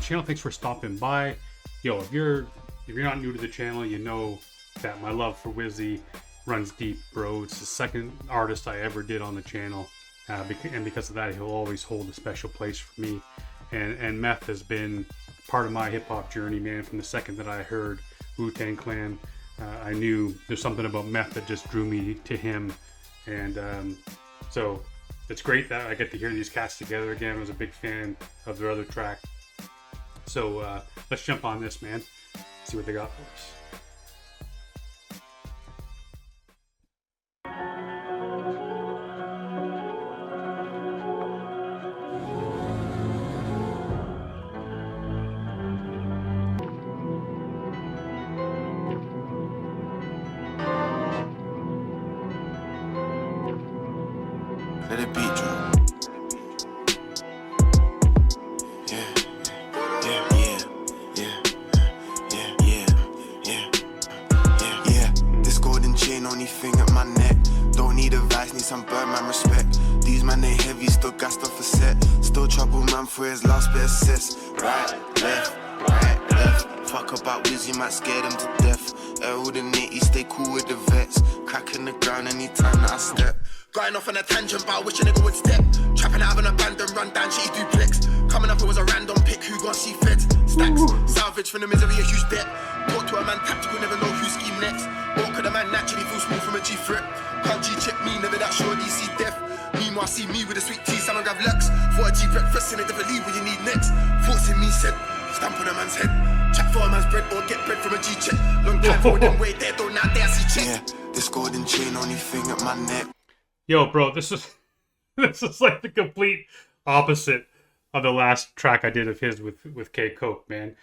channel. Thanks for stopping by. Yo, if you're not new to the channel, you know that my love for Wizzy runs deep, bro. It's the second artist I ever did on the channel, and because of that, he'll always hold a special place for me. And Meth has been part of my hip hop journey, man. From the second that I heard Wu-Tang Clan, I knew there's something about Meth that just drew me to him, and so it's great that I get to hear these cats together again. I was a big fan of their other track, so let's jump on this, man. See what they got for us. Let it beat drop. Yeah. This golden chain only thing at my neck. Don't need advice, need some Birdman respect. These man they heavy, still gassed off a set. Still trouble man for his last bit of sets. Right, left. Fuck about Wizzy, might scare them to death. Errol the nitty, stay cool with the vets. Cracking the ground anytime that I step. Going off on a tangent, but I wish a nigga would step. Trapping out of an abandoned run down, shitty duplex. Coming up, it was a random pick, who gon' see feds? Stacks, salvage from the misery, a huge debt. Talk to a man tactical, never know who scheme next. Or could a man naturally feel small from a G threat? Can't G check me, never that sure DC death. Meanwhile, see me with a sweet tea, salmon grab lux. For a G breakfast, and it never leave what you need next. Forcing me said, stamp on a man's head. Chat for a man's bread, or get bread from a G check. Long time for them way there, though now there, see check. Yeah, this golden chain only thing at my neck. Yo, bro, this is like the complete opposite of the last track I did of his with Koke, man.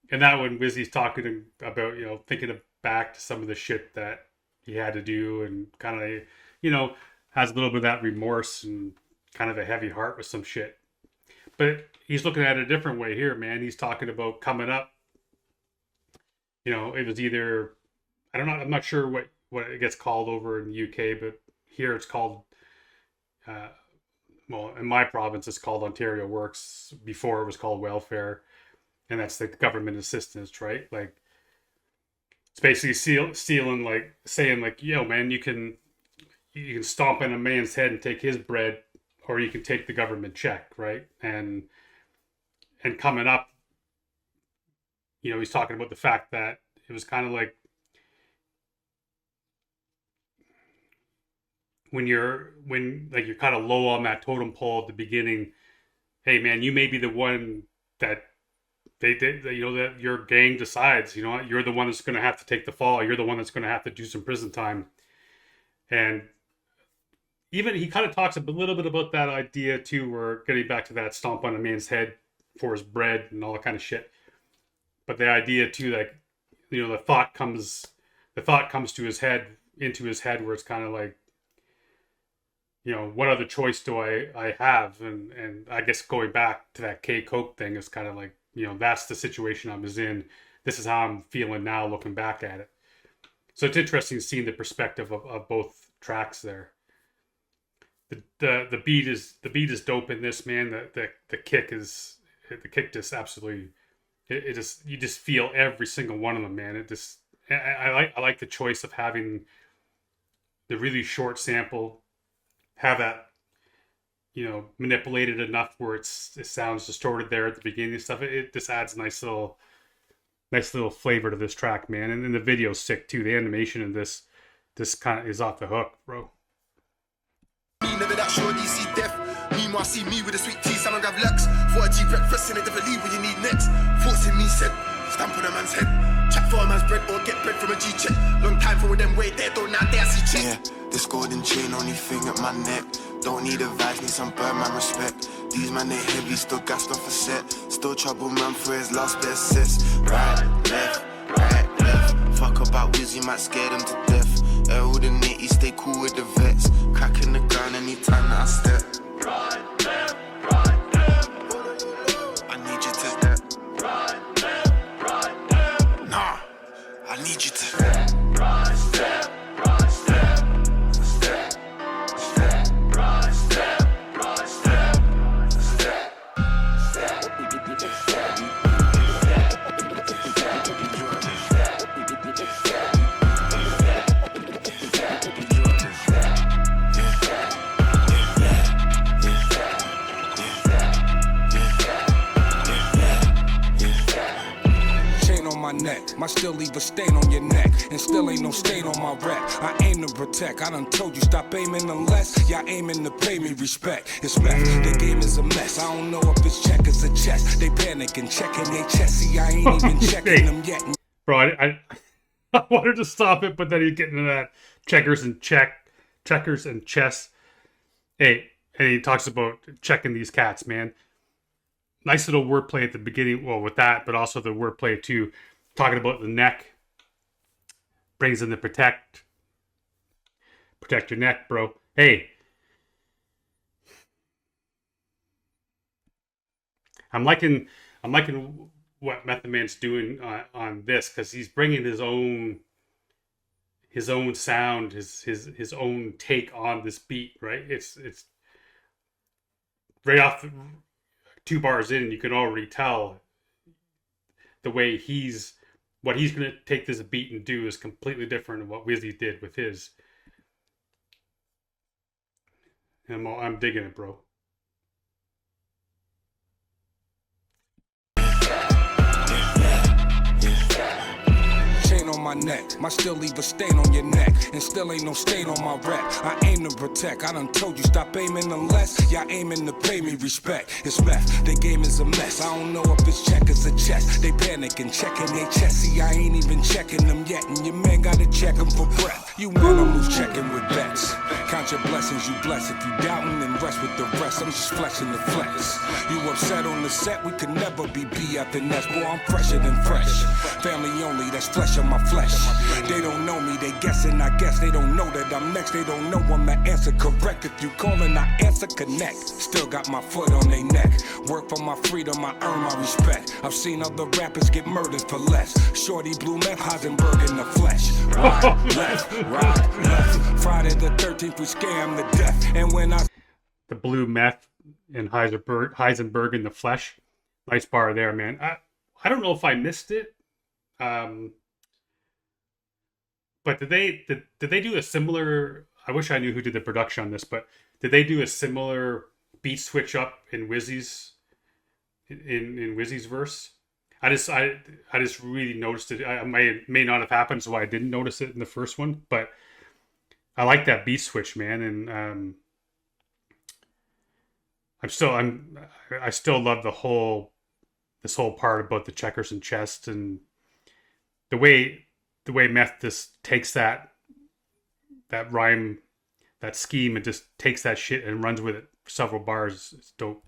And that one, Wizzy's talking about, thinking back to some of the shit that he had to do, and kind of, has a little bit of that remorse and kind of a heavy heart with some shit. But he's looking at it a different way here, man. He's talking about coming up. It was either, I don't know, I'm not sure what it gets called over in the UK, but here it's called, in my province, it's called Ontario Works. Before it was called welfare, and that's the government assistance, right? Like, it's basically stealing, like saying, like, yo, man, you can stomp on a man's head and take his bread, or you can take the government check, right? And coming up, he's talking about the fact that it was kind of like, when you're kind of low on that totem pole at the beginning, hey man, you may be the one that that your gang decides, you're the one that's going to have to take the fall. You're the one that's going to have to do some prison time. And even he kind of talks a little bit about that idea too, where getting back to that stomp on a man's head for his bread and all that kind of shit. But the idea too, like, the thought comes into his head where it's kind of like, what other choice do I have? And I guess going back to that Koke thing is kind of like, that's the situation I was in. This is how I'm feeling now looking back at it. So it's interesting seeing the perspective of both tracks there. The beat is dope in this, man. The kick just absolutely, you just feel every single one of them, man. I like the choice of having the really short sample, have that, manipulated enough where it sounds distorted there at the beginning and stuff. It just adds a nice little flavor to this track, man. And then the video's sick too. The animation in this kind of is off the hook, bro. Never that sure DC death. Meanwhile, see me with a sweet tea, salmon grab lux. For a G breakfast, and it never leave what you need next. Forcing me said, stamp on a man's head. Chat for a man's bread, or get bread from a G check. Long time for them way there, though now there, see check. Yeah, this golden chain only thing at my neck. Don't need advice, need some Birdman respect. These man they heavy, still gassed off a set. Still trouble man for his last bit of sets. Right, left. Fuck about Wizzy, might scare them to death. Errol the nitty, stay cool with the vets. Cracking the ground anytime that I step. Right, left. I need you to step. Right, left. Nah, I need you to Step, right, step. neck, might still leave a stain on your neck. And still ain't no stain on my rep. I aim to protect, I done told you stop aiming unless y'all aiming to pay me respect. It's meth, the game is a mess. I don't know if it's checkers or chess. They panicking, checking their chest. See, I ain't even checking them yet. Bro, I wanted to stop it, but then he's getting into that checkers and chess. Hey, and he talks about checking these cats, man. Nice little wordplay at the beginning. Well, with that, but also the wordplay too. Talking about the neck. Brings in the protect your neck, bro. Hey. I'm liking what Method Man's doing on this, because he's bringing his own sound, his own take on this beat, right? It's right off the 2 bars in, you can already tell the way what he's gonna take this beat and do is completely different than what Wizzy did with his. And I'm digging it, bro. On my neck, might still leave a stain on your neck. And still ain't no stain on my rep. I aim to protect, I done told you stop aiming unless y'all aiming to pay me respect. It's meth, the game is a mess. I don't know if it's checkers or chess. They panicking, checking their chest. See, I ain't even checking them yet. And your man gotta check them for breath. You animals checking with bets. Count your blessings, you bless. If you doubting, then rest with the rest. I'm just flexing the flex. You upset on the set, we could never be after nest. Boy, I'm fresher than fresh. Family only, that's flesh on my flesh. They don't know me, they guessing, I guess they don't know that I'm next. They don't know I'm the answer correct. If you callin', I answer connect. Still got my foot on their neck. Work for my freedom, I earn my respect. I've seen other rappers get murdered for less. Shorty blue meth, Heisenberg in the flesh. Right, left. Friday the 13th, we scam to death. And when the blue meth and Heisenberg in the flesh. Nice bar there, man. I don't know if I missed it. But did they do a similar? I wish I knew who did the production on this, but did they do a similar beat switch up in Wizzy's in Wizzy's verse? I just really noticed it. I may not have happened, so I didn't notice it in the first one. But I like that beat switch, man, and I still love this whole part about the checkers and chest and the way Meth just takes that rhyme, that scheme, and just takes that shit and runs with it for several bars. It's dope.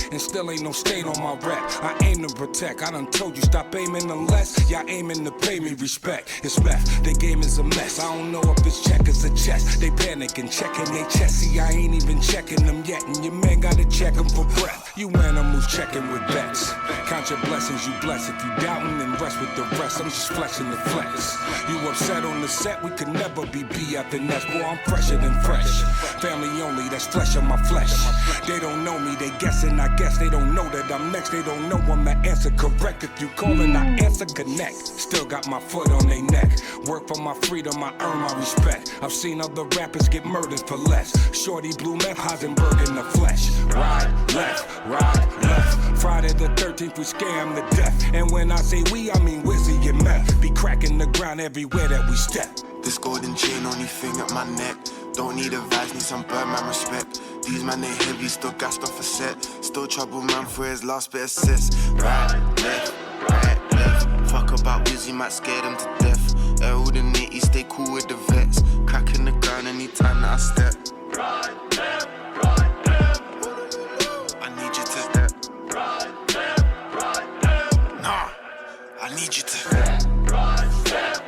And still ain't no stain on my rep. I aim to protect, I done told you stop aiming unless y'all aiming to pay me respect. It's meth, the game is a mess. I don't know if it's checkers or chess. They panicking, checking their chest. See, I ain't even checking them yet. And your man gotta check them for breath. You animals checking with bets. Count your blessings, you bless. If you doubting, then rest with the rest. I'm just flexing the flex. You upset on the set, we could never be after nest. Boy, I'm fresher than fresh. Family only, that's flesh on my flesh. They don't know me, they guessing, I guess they don't know that I'm next. They don't know I'm the answer correct. If you callin', I answer connect. Still got my foot on their neck. Work for my freedom, I earn my respect. I've seen other rappers get murdered for less. Shorty blue meth, Heisenberg in the flesh. Right, left. Friday the 13th, we scam to death. And when I say we, I mean Wizzy and Meth. Be cracking the ground everywhere that we step. This golden chain, only thing at my neck. Don't need advice, need some Birdman respect. These man ain't heavy, still gassed off a set. Still trouble man for his last bit of sis. Right, left. Fuck about Wizzy, might scare them to death. All the nitty, stay cool with the vets. Cracking the ground anytime that I step. Right, left. I need you to step. Right, left. Nah, I need you to step. Right, step.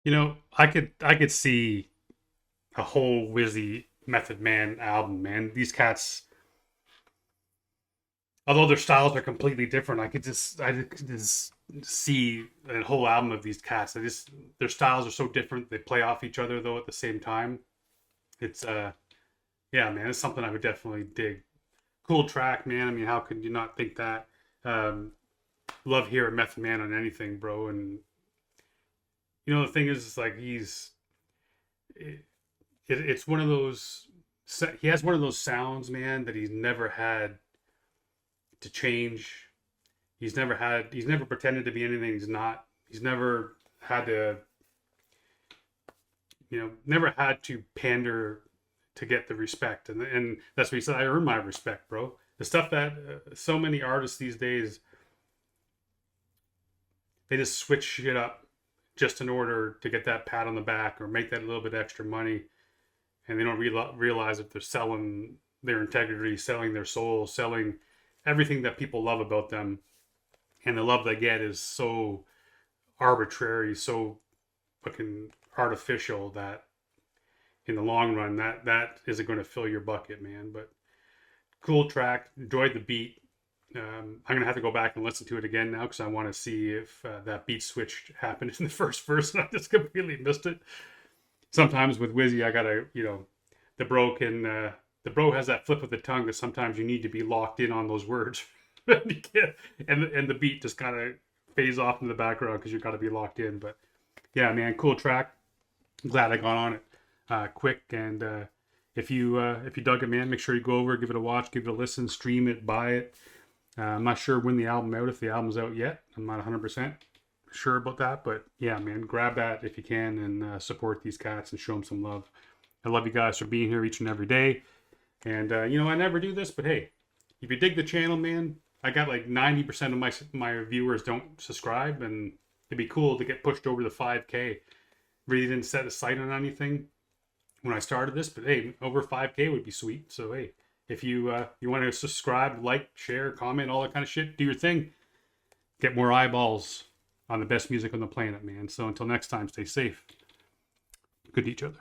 You know, I could see a whole Wizzy Method Man album, man. These cats, although their styles are completely different, I could just see a whole album of these cats. Their styles are so different. They play off each other though at the same time. It's yeah, man, it's something I would definitely dig. Cool track, man. I mean, how could you not think that? Love hearing Method Man on anything, bro. And you know the thing is like it's one of those. He has one of those sounds, man, that he's never had to change. He's never pretended to be anything he's not. He's never had to, never had to pander to get the respect. And that's what he said. I earn my respect, bro. The stuff that so many artists these days, they just switch shit up just in order to get that pat on the back or make that little bit extra money. And they don't realize that they're selling their integrity, selling their soul, selling everything that people love about them. And the love they get is so arbitrary, so fucking artificial that in the long run, that isn't going to fill your bucket, man. But cool track. Enjoyed the beat. I'm going to have to go back and listen to it again now because I want to see if that beat switch happened in the first verse and I just completely missed it. Sometimes with Wizzy, I got to, the bro has that flip of the tongue that sometimes you need to be locked in on those words. and the beat just kind of fades off in the background because you got to be locked in. But yeah, man, cool track. I'm glad I got on it quick. And if you dug it, man, make sure you go over, give it a watch, give it a listen, stream it, buy it. I'm not sure when the album out, if the album's out yet. I'm not 100% sure about that. But yeah, man, grab that if you can and support these cats and show them some love. I love you guys for being here each and every day. And, I never do this, but hey, if you dig the channel, man, I got like 90% of my viewers don't subscribe, and it'd be cool to get pushed over the 5K. Really didn't set a sight on anything when I started this, but hey, over 5K would be sweet. So hey, if you want to subscribe, like, share, comment, all that kind of shit, do your thing. Get more eyeballs on the best music on the planet, man. So until next time, stay safe. Good to each other.